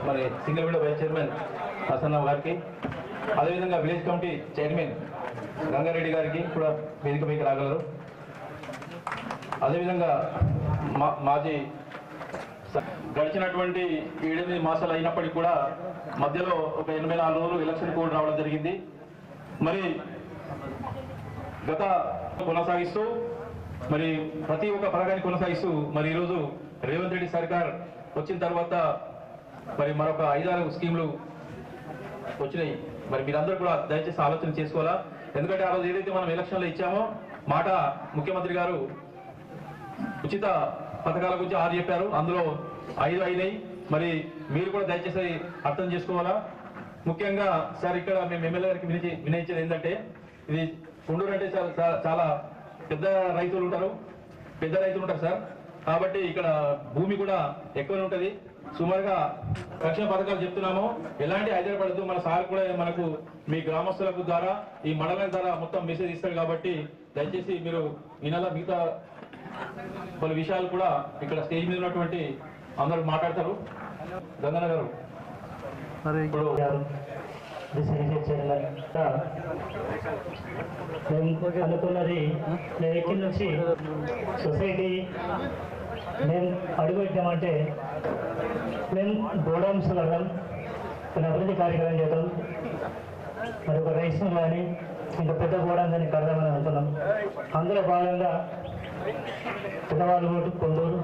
మరి సింగల్విడ vice chairman హసన్రావు గారికి, అదేవిధంగా విలేజ్ కమిటీ చైర్మన్ గంగారెడ్డి గారికి కూడా వేదికపైకి రాగలరు. అదేవిధంగా మాజీ గడిచినటువంటి 7-8 మాసాలు అయినప్పటికీ కూడా మధ్యలో ఒక 84 రోజులు ఎలక్షన్ కోడ్ రావడం జరిగింది. మరి గత కొనసాగిస్తూ మరి ప్రతి ఒక్క పథకాన్ని కొనసాగిస్తూ మరి ఈరోజు రేవంత్ రెడ్డి సర్కార్ వచ్చిన తర్వాత మరి మరొక 5-6 స్కీములు వచ్చినాయి. మరి మీరందరూ కూడా దయచేసి ఆలోచన చేసుకోవాలా. ఎందుకంటే ఆ రోజు ఏదైతే మనం ఎలక్షన్లో ఇచ్చామో మాట ముఖ్యమంత్రి గారు ఉచిత పథకాల గురించి 6 చెప్పారు, అందులో 5 అయినాయి. మరి మీరు కూడా దయచేసి అర్థం చేసుకోవాలా. ముఖ్యంగా సార్ ఇక్కడ మేము ఎమ్మెల్యే గారికి వినయించేది ఏంటంటే, ఇది కొండూరు అంటే చాలా పెద్ద రైతులు ఉంటారు సార్. కాబట్టి ఇక్కడ భూమి కూడా ఎక్కువనే ఉంటుంది. సుమారుగా రక్షణ పథకాలు చెప్తున్నాము, ఎలాంటి హైదరాబాద్ మన సార్ కూడా మనకు మీ గ్రామస్తులకు ద్వారా ఈ మండలం ద్వారా మొత్తం మెసేజ్ ఇస్తారు. కాబట్టి దయచేసి మీరు వినాలా. మిగతా పలు విషయాలు కూడా ఇక్కడ స్టేజ్ మీద ఉన్నటువంటి అందరూ మాట్లాడతారు. గంగన్న గారు ఇప్పుడు అనుకున్నది ఎక్కి నుంచి సొసైటీ మేము అడుగుపెట్టామంటే మేము గోడౌన్స్ కడదాం, కొన్ని అభివృద్ధి కార్యక్రమం చేద్దాం, మరి ఒక రైస్ కానీ ఇంకా పెద్ద గోడౌన్స్ అని కడదామని అనుకున్నాం. అందులో భాగంగా పెద్దవాళ్ళు కొండూరు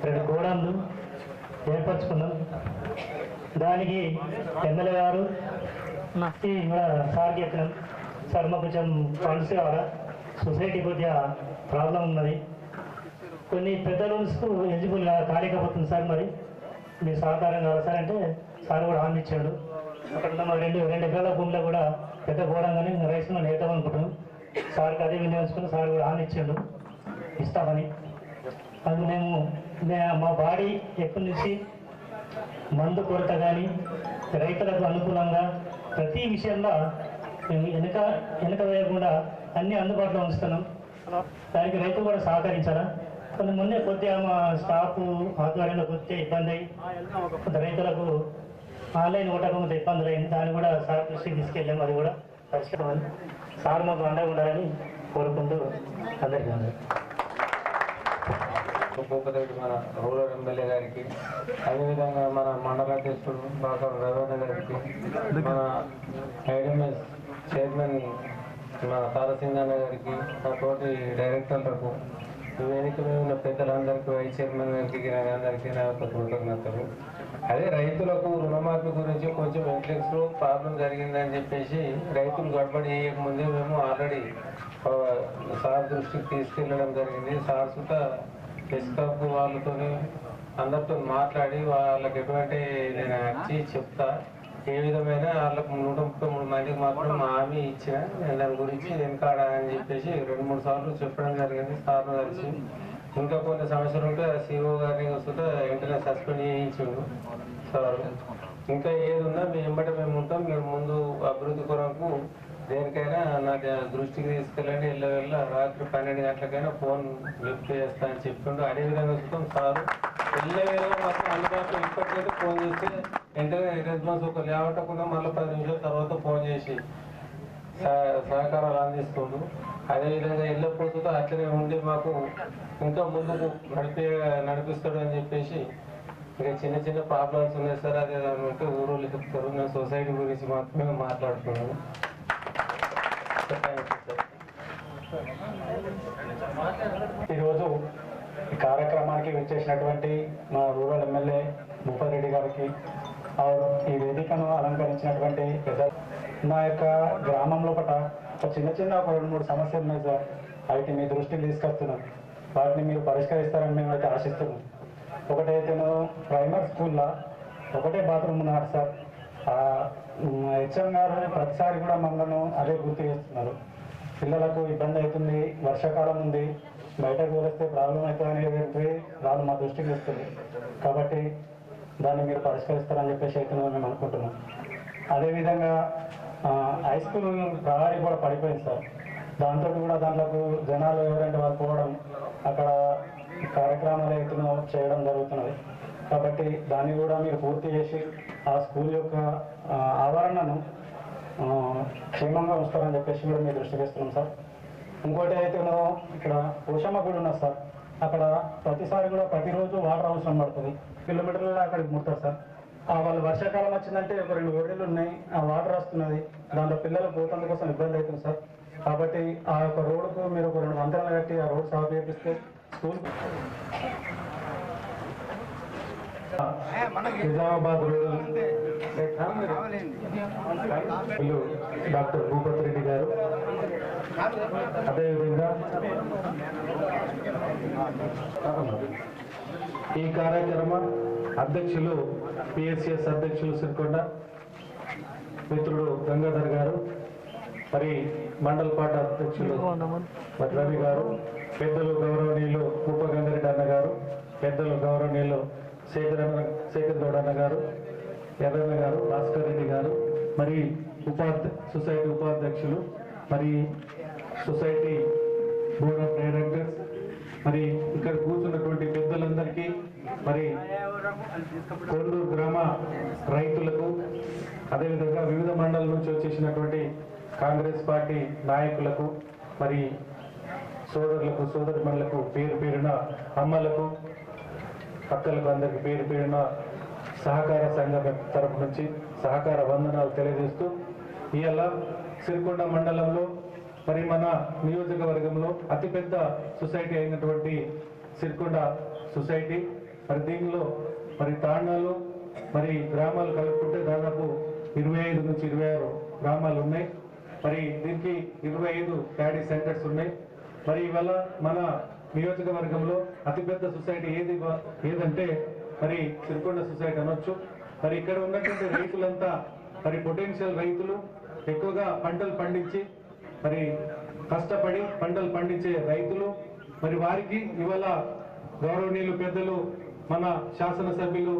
2 గోడౌన్లు ఏర్పరచుకున్నాం. దానికి ఎమ్మెల్యే గారు కూడా సార్ చెప్పినాం, సార్ మాకు కొంచెం ఫండ్స్ కావాలా, సొసైటీ కొద్దిగా ప్రాబ్లం ఉన్నది, కొన్ని పెద్ద లోన్స్కు ఎలిజిబుల్ కాలేకపోతుంది సార్, మరి మీ సహకారం కావాలి సార్ అంటే సార్ కూడా హామీ ఇచ్చాడు. అక్కడ ఉన్న 2 ఎకరాల భూమిలో కూడా పెద్ద గోడంగానే రైస్ మనం వేద్దామనుకుంటున్నాం. సార్కి అదే వినియోగించుకుని సార్ కూడా హామీ ఇచ్చాడు ఇస్తామని. అది మేము మా బాడీ ఎప్పటి నుంచి మందు కొరత కానీ రైతులకు అనుకూలంగా ప్రతి విషయంలో మేము వెనుక వేయకుండా అన్నీ అందుబాటులో ఉంచుతున్నాం. దానికి రైతులు కూడా సహకరించాలా. కొన్ని మొన్నే కొద్దిగా మా స్టాఫ్ ఆధ్వర్యంలో కొద్దిగా ఇబ్బంది అయ్యి కొంత రైతులకు ఆన్లైన్ ఓటకపోతే ఇబ్బందులు అయింది. దాన్ని కూడా సార్ దృష్టికి తీసుకెళ్ళాము. అది కూడా పరిష్కారం సార్ మాకు అండగా ఉండాలని కోరుకుంటూ అందరికీ మన రూరల్ ఎమ్మెల్యే గారికి, అదేవిధంగా మన మండలాధ్యక్షుడు డాక్టర్ రవీంద్ర గారికి, మన ఐడిఎంఎస్ చైర్మన్ మన తారసింగన్న గారికి, మా తోటి డైరెక్టర్లకు, వేదిక మీద ఉన్న పెద్దలందరికీ, వైస్ చైర్మన్ గారికి అందరికీ నా యొక్క కృతజ్ఞతలు. అదే రైతులకు రుణమాఫీ గురించి కొంచెం ఇంట్రెక్స్ ప్రాబ్లం జరిగిందని చెప్పేసి రైతులు గడబడి చేయకముందే మేము ఆల్రెడీ సార్ దృష్టికి తీసుకెళ్ళడం జరిగింది. సార్ సుత ఎస్కాప్ వాళ్ళతో అందరితో మాట్లాడి వాళ్ళకి ఎటువంటి నేను వచ్చి చెప్తా, ఏ విధమైన వాళ్ళకు 133 మందికి మాత్రం హామీ ఇచ్చిన దాని గురించి వెనకాడ అని చెప్పేసి 2-3 సార్లు చెప్పడం జరిగింది. సార్ను కలిసి ఇంకా కొన్ని సమస్యలు ఉంటే సిఓ గారిని వస్తుంటే వెంటనే సస్పెండ్ చేయించిండు సార్. ఇంకా ఏది ఉన్నా మీ వెంబడి మేము ఉంటాం, మీరు ముందు అభివృద్ధి కొరకు దేనికైనా నాకు దృష్టికి తీసుకెళ్ళండి, వెళ్ళ రాత్రి 12 గంటలకైనా ఫోన్ లిఫ్ట్ చేస్తా అని చెప్పిండు. అదేవిధంగా చూస్తాం సార్ వెళ్ళవేళ మాత్రం అందుబాటులో ఇప్పటికైతే ఫోన్ చేస్తే వెంటనే రెస్పాన్స్ ఒక లేవటకుండా మళ్ళీ 10 నిమిషాల తర్వాత ఫోన్ చేసి సహకారాలు అందిస్తుండు. అదేవిధంగా వెళ్ళకపోతుందో అట్లనే ఉండి మాకు ఇంకా ముందుకు నడిపిస్తాడు అని చెప్పేసి ఇంకా చిన్న చిన్న ప్రాబ్లమ్స్ ఉన్నాయి సార్. అదే దాని ఉంటే ఊరోళ్ళు చెప్తారు, నేను సొసైటీ గురించి మాత్రమే మాట్లాడుతున్నాను. ఈరోజు ఈ కార్యక్రమానికి విచ్చేసినటువంటి మా రూరల్ ఎమ్మెల్యే భూపతి రెడ్డి గారికి, ఈ వేదికను అలంకరించినటువంటి పెద్ద మా యొక్క గ్రామంలో పట చిన్న 2-3 సమస్యలు ఉన్నాయి సార్. వాటిని మీ దృష్టికి తీసుకొస్తున్నాం, వాటిని మీరు పరిష్కరిస్తారని మేమైతే ఆశిస్తున్నాం. ఒకటైతే ప్రైమరీ స్కూల్లో ఒకటే బాత్రూమ్ ఉన్నారు సార్. హెచ్ఎం గారు ప్రతిసారి కూడా మమ్మల్ని అదే గుర్తు చేస్తున్నారు. పిల్లలకు ఇబ్బంది అవుతుంది, వర్షాకాలం ఉంది, బయటకు వస్తే ప్రాబ్లం అవుతుంది అనేది వాళ్ళు మా దృష్టికి వస్తుంది. కాబట్టి దాన్ని మీరు పరిష్కరిస్తారని చెప్పేసి అయితే మేము అనుకుంటున్నాం. అదేవిధంగా హై స్కూల్ ప్రహారీ కూడా పడిపోయింది సార్. దాంతో కూడా దాంట్లోకి జనాలు ఎవరంటే వాళ్ళు పోవడం, అక్కడ కార్యక్రమాలు అయితే చేయడం జరుగుతున్నది. కాబట్టి దాన్ని కూడా మీరు పూర్తి చేసి ఆ స్కూల్ యొక్క ఆవరణను క్షేమంగా ఉంచుతారని చెప్పేసి కూడా మీరు దృష్టికి ఇస్తున్నాం సార్. ఇంకోటి అయితే ఇక్కడ పోషమ్మ గుడి ఉన్నది సార్. అక్కడ ప్రతిసారి కూడా ప్రతిరోజు వాటర్ అవసరం పడుతుంది, కిలోమీటర్లలో అక్కడికి ముడతారు సార్. వాళ్ళు వర్షాకాలం వచ్చిందంటే ఒక 2 వేడిలు ఉన్నాయి, ఆ వాటర్ వస్తున్నది, దాంట్లో పిల్లలు పోతందు కోసం ఇబ్బంది అవుతుంది సార్. కాబట్టి ఆ యొక్క రోడ్డుకు మీరు ఒక 2 వంతెనలు కట్టి ఆ రోడ్ సాగు చేపిస్తే స్కూల్ నిజామాబాద్ డాక్టర్ భూపతి రెడ్డి గారు, అదేవిధంగా ఈ కార్యక్రమ అధ్యక్షులు పిఎస్సిఎస్ అధ్యక్షులు సిరికొండ మిత్రుడు గంగాధర్ గారు, మరి మండల పార్టీ అధ్యక్షులు మరి రవి గారు, పెద్దలు గౌరవనీయులు ఉప గంగారెడ్డి అన్న గారు, పెద్దలు గౌరవనీయులు శేఖర్ గౌడ్ అన్న గారు, ఎర్రన్న గారు, భాస్కర్ రెడ్డి గారు, మరి సొసైటీ ఉపాధ్యక్షులు, మరి సొసైటీ బోర్డ్ ఆఫ్ డైరెక్టర్స్, మరి ఇక్కడ కూర్చున్నటువంటి పెద్దలందరికీ, మరి కొండూరు గ్రామ రైతులకు, అదేవిధంగా వివిధ మండలాల నుంచి వచ్చేసినటువంటి కాంగ్రెస్ పార్టీ నాయకులకు, మరి సోదరులకు, సోదరిమణులకు, పేరు పేరున అమ్మలకు, అక్కలకు, అందరికి పేరు పేరున సహకార సంఘం తరపు నుంచి సహకార వందనాలు తెలియజేస్తూ, ఇవాళ సిరికొండ మండలంలో మరి మన నియోజకవర్గంలో అతిపెద్ద సొసైటీ అయినటువంటి సిరికొండ సొసైటీ, మరి దీనిలో మరి తాండాలు మరి గ్రామాలు కలుపుకుంటే దాదాపు 25 నుంచి 26 గ్రామాలు ఉన్నాయి. మరి దీనికి 25 ప్యాడీ సెంటర్స్ ఉన్నాయి. మరి ఇవాళ మన నియోజకవర్గంలో అతిపెద్ద సొసైటీ ఏదంటే మరి సిరికొండ సొసైటీ అనొచ్చు. మరి ఇక్కడ ఉన్నటువంటి రైతులంతా మరి పొటెన్షియల్ రైతులు, ఎక్కువగా పంటలు పండించి మరి కష్టపడి పంటలు పండించే రైతులు, మరి వారికి ఇవాళ గౌరవనీయులు పెద్దలు మన శాసనసభ్యులు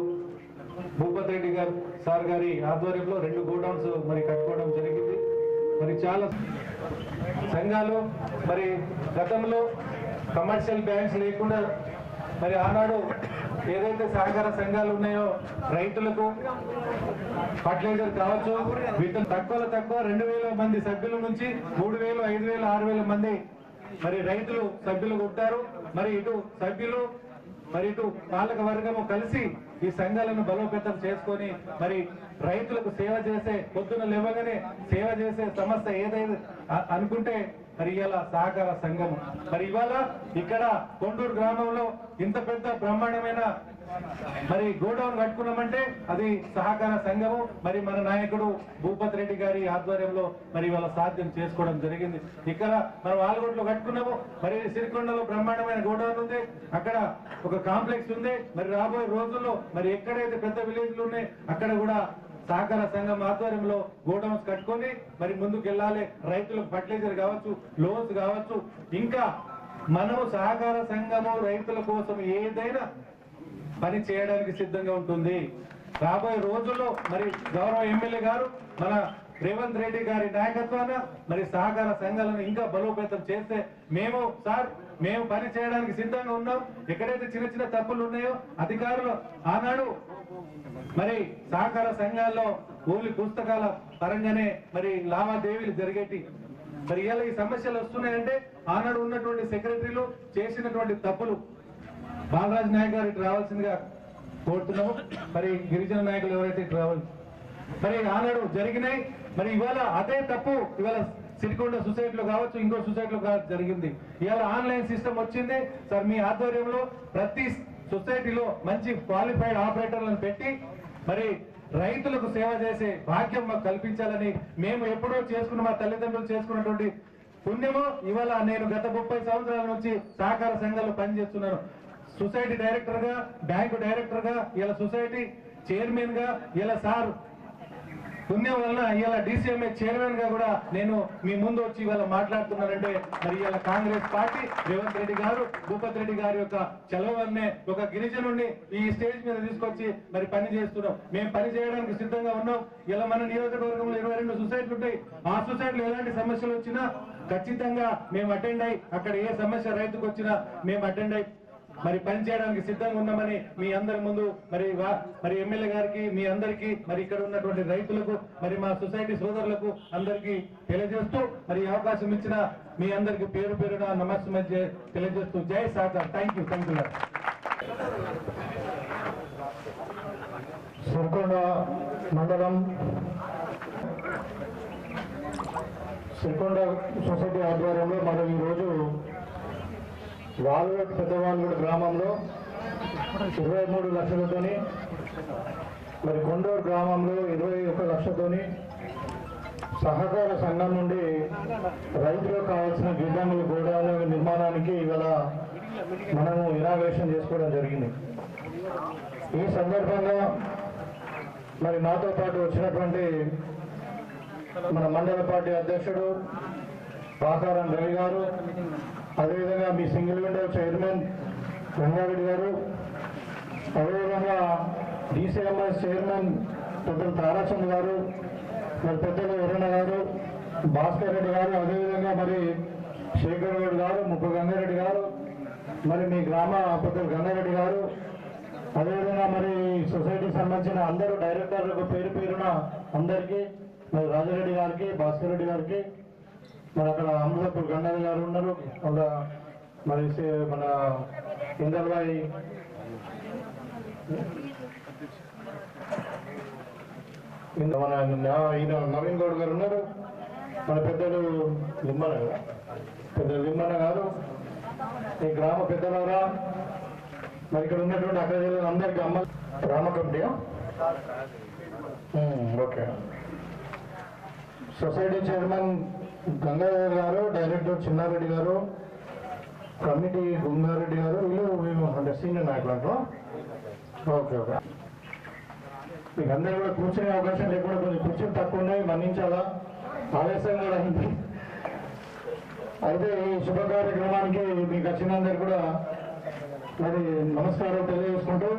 భూపతి రెడ్డి గారు సార్ గారి ఆధ్వర్యంలో 2 గోడౌన్స్ మరి కట్టుకోవడం జరిగింది. మరి చాలా సంఘాలు మరి గతంలో కమర్షియల్ బ్యాంక్స్ లేకుండా మరి ఆనాడు ఏదైతే సహకార సంఘాలు ఉన్నాయో రైతులకు ఫర్టిలైజర్ కావచ్చు, వీటిని తక్కువ 2,000 మంది సభ్యుల నుంచి 3,000, 5,000, 6,000 మంది మరి రైతులు సభ్యులు ఉంటారు. మరి ఇటు సభ్యులు మరి ఇటు పాలక వర్గము కలిసి ఈ సంఘాలను బలోపేతం చేసుకొని మరి రైతులకు సేవ చేసే, పొద్దున లేవగానే సేవ చేసే సంస్థ ఏదైతే అనుకుంటే మరి ఇవాళ సహకార సంఘం. మరి ఇవాళ ఇక్కడ కొండూరు గ్రామంలో ఇంత పెద్ద బ్రహ్మాండమైన మరి గోడౌన్ కట్టుకున్నామంటే అది సహకార సంఘము. మరి మన నాయకుడు భూపతి రెడ్డి గారి ఆధ్వర్యంలో మరి ఇవాళ సాధ్యం చేసుకోవడం జరిగింది. ఇక్కడ మనం ఆలుగొండలో కట్టుకున్నాము, మరి సిరికొండలో బ్రహ్మాండమైన గోడౌన్ ఉంది, అక్కడ ఒక కాంప్లెక్స్ ఉంది. మరి రాబోయే రోజుల్లో మరి ఎక్కడైతే పెద్ద విలేజ్లు ఉన్నాయో అక్కడ కూడా సహకార సంఘం ఆధ్వర్యంలో గోడౌన్స్ కట్టుకొని మరి ముందుకు వెళ్ళాలి. రైతులకు ఫర్టిలైజర్ కావచ్చు, లోన్స్ కావచ్చు, ఇంకా మనము సహకార సంఘము రైతుల కోసం ఏదైనా పని చేయడానికి సిద్ధంగా ఉంటుంది. రాబోయే రోజుల్లో మరి గౌరవ ఎమ్మెల్యే గారు మన రేవంత్ రెడ్డి గారి నాయకత్వాన మరి సహకార సంఘాలను ఇంకా బలోపేతం చేస్తే మేము పని చేయడానికి సిద్ధంగా ఉన్నాం. ఎక్కడైతే చిన్న చిన్న తప్పులు ఉన్నాయో అధికారులు ఆనాడు మరి సహకార సంఘాల్లో ఓన్లీ పుస్తకాల పరంగానే మరి లావాదేవీలు జరిగేటి. మరి ఇలా ఈ సమస్యలు వస్తున్నాయంటే ఆనాడు ఉన్నటువంటి సెక్రటరీలు చేసినటువంటి తప్పులు. బాలరాజ్ నాయక్ గారు ఇటు రావాల్సిందిగా కోరుతున్నాము. మరి గిరిజన నాయకులు ఎవరైతే ఇటు రావాలి, మరి ఆనాడు జరిగినాయి. మరి ఇవాళ అదే తప్పు ఇవాళ సిరికొండ సొసైటీలో కావచ్చు, ఇంకో సొసైటీలో జరిగింది. ఇవాళ ఆన్లైన్ సిస్టమ్ వచ్చింది సార్. మీ ఆధ్వర్యంలో ప్రతి సొసైటీలో మంచి క్వాలిఫైడ్ ఆపరేటర్లను పెట్టి మరి రైతులకు సేవ చేసే భాగ్యం మాకు కల్పించాలని మేము ఎప్పుడో చేసుకున్న, మా తల్లిదండ్రులు చేసుకున్నటువంటి పుణ్యము. ఇవాళ నేను గత 30 సంవత్సరాల నుంచి సహకార సంఘాల్లో పనిచేస్తున్నాను. సొసైటీ డైరెక్టర్ గా, బ్యాంకు డైరెక్టర్ గా, ఇలా సొసైటీ చైర్మన్ గా, ఇలా సార్ పుణ్యం వలన ఇవాళ DCMA చైర్మన్ గా కూడా నేను మీ ముందు వచ్చి ఇవాళ మాట్లాడుతున్నానంటే మరి ఇవాళ కాంగ్రెస్ పార్టీ రేవంత్ రెడ్డి గారు, భూపతి రెడ్డి గారి యొక్క చలవ వల్లనే ఒక గిరిజనుడిని ఈ స్టేజ్ మీద తీసుకొచ్చి మరి పని చేస్తున్నాం. మేము పని చేయడానికి సిద్ధంగా ఉన్నాం. ఇలా మన నియోజకవర్గంలో 22 సొసైటీలు ఉంటాయి. ఆ సొసైటీలో ఎలాంటి సమస్యలు వచ్చినా ఖచ్చితంగా మేము అటెండ్ అయ్యి, అక్కడ ఏ సమస్య రైతుకు వచ్చినా మేము అటెండ్ అయ్యి మరి పని చేయడానికి సిద్ధంగా ఉన్నామని మీ అందరి ముందు మరి ఎమ్మెల్యే గారికి, మీ అందరికీ, మరి ఇక్కడ ఉన్నటువంటి రైతులకు, మరి మా సొసైటీ సోదరులకు అందరికీ తెలియజేస్తూ మరి అవకాశం ఇచ్చిన మీ అందరికీ పేరు పేరున నమస్కారం తెలియజేస్తూ జై సహకార్. Thank you. సిరికొండ మండలం సిరికొండ సొసైటీ ఆధ్వర్యంలో మనం ఈరోజు వాల్వేట్ పెద్దవాల్వేట్ గ్రామంలో 23 లక్షలతోని, మరి కొండూరు గ్రామంలో 21 లక్షలతోని సహకార సంఘం నుండి రైతులకు కావాల్సిన గిడ్డంగుల గోడౌన్ల నిర్మాణానికి ఇవాళ మనము ఇనాగ్రేషన్ చేసుకోవడం జరిగింది. ఈ సందర్భంగా మరి నాతో పాటు వచ్చినటువంటి మన మండల పార్టీ అధ్యక్షుడు పాకారం రవి గారు, అదేవిధంగా మీ సింగిల్ విండో చైర్మన్ రంగారెడ్డి గారు, అదేవిధంగా DCMS చైర్మన్ పెద్దలు తారాచంద్ గారు, మరి పెద్దలు వరుణ గారు, భాస్కర్ రెడ్డి గారు, అదేవిధంగా మరి శేఖర్ గౌడ్ గారు, ముప్పు గంగారెడ్డి గారు, మరి మీ గ్రామ పెద్దలు గంగారెడ్డి గారు, అదేవిధంగా మరి సొసైటీకి సంబంధించిన అందరూ డైరెక్టర్లకు పేరు పేరున అందరికీ, మరి రాజారెడ్డి గారికి, భాస్కర్ రెడ్డి గారికి, మరి అక్కడ అమృతపూర్ గంగారెడ్డి గారు ఉన్నారు, అలా మరి మన ఇందల్వాయి మన ఈయన నవీన్ గౌడ్ గారు ఉన్నారు, మన పెద్దలు లిమ్మన్న గారు, ఈ గ్రామ పెద్దలవరా, మరి ఇక్కడ ఉన్నటువంటి అక్కడ అందరికి అమ్మ గ్రామ committee. Okay. Society chairman Gangadhar గారు, డైరెక్టర్ చిన్నారెడ్డి గారు, కమిటీ గుంగారెడ్డి గారు, వీళ్ళు అంటే సీనియర్ నాయకులు అంటారు. ఓకే. మీకు అందరూ కూడా కూర్చునే అవకాశం లేకుండా కొంచెం కూర్చొని తక్కువ ఉన్నాయి, మన్నించాలా, ఆలస్యం కూడా అయింది. అయితే ఈ శుభ కార్యక్రమానికి మీకు వచ్చినందరూ కూడా మరి నమస్కారం తెలియజేసుకుంటూ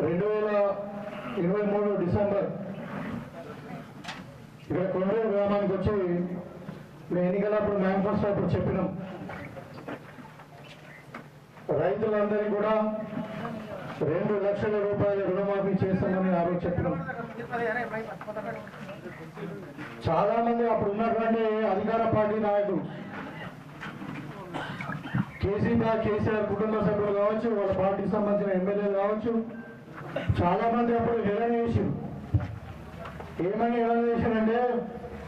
2023 డిసెంబర్ ఇక్కడ కొండూరు గ్రామానికి వచ్చి మేము ఎన్నికలప్పుడు మేనిఫెస్టో అప్పుడు చెప్పినాం, రైతులందరికీ కూడా 2 లక్షల రూపాయల రుణమాఫీ చేస్తామని ఆ రోజు చెప్పినాం. చాలా మంది అప్పుడు ఉన్నటువంటి అధికార పార్టీ నాయకులు, కేసీఆర్ కుటుంబ సభ్యులు కావచ్చు, వాళ్ళ పార్టీకి సంబంధించిన ఎమ్మెల్యేలు కావచ్చు, చాలా మంది అప్పుడు హేళన చేశారు. ఏమని హేళన చేశారంటే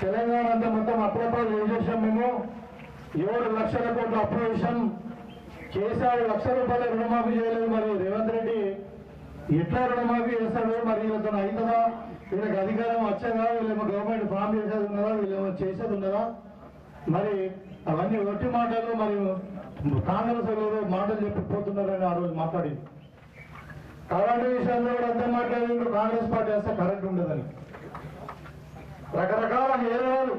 తెలంగాణ అంతా మొత్తం అప్పులపాలు ఏం చేశాం, మేము 7 లక్షల కోట్లు అప్పు చేశాం, కేసీఆర్ 1,00,000 రూపాయల రుణమాఫీ చేయలేదు. మరి రేవంత్ రెడ్డి ఎట్లా రుణమాఫీ చేస్తాడు? మరి వీళ్ళతో అవుతుందా? వీళ్ళకి అధికారం వచ్చేదా? వీళ్ళేమో గవర్నమెంట్ ఫామ్ చేసేది ఉన్నదా? వీళ్ళేమో చేసేది ఉన్నదా? మరి అవన్నీ ఒట్టి మాటలు. మరి కాంగ్రెస్ ఏదో మాటలు చెప్పిపోతున్నారని ఆ రోజు మాట్లాడింది. కరెంటు విషయంలో కూడా అంతే మాట్లాడిండు. కాంగ్రెస్ పార్టీ వస్తే కరెంట్ ఉండదని రకరకాల హేళనలు.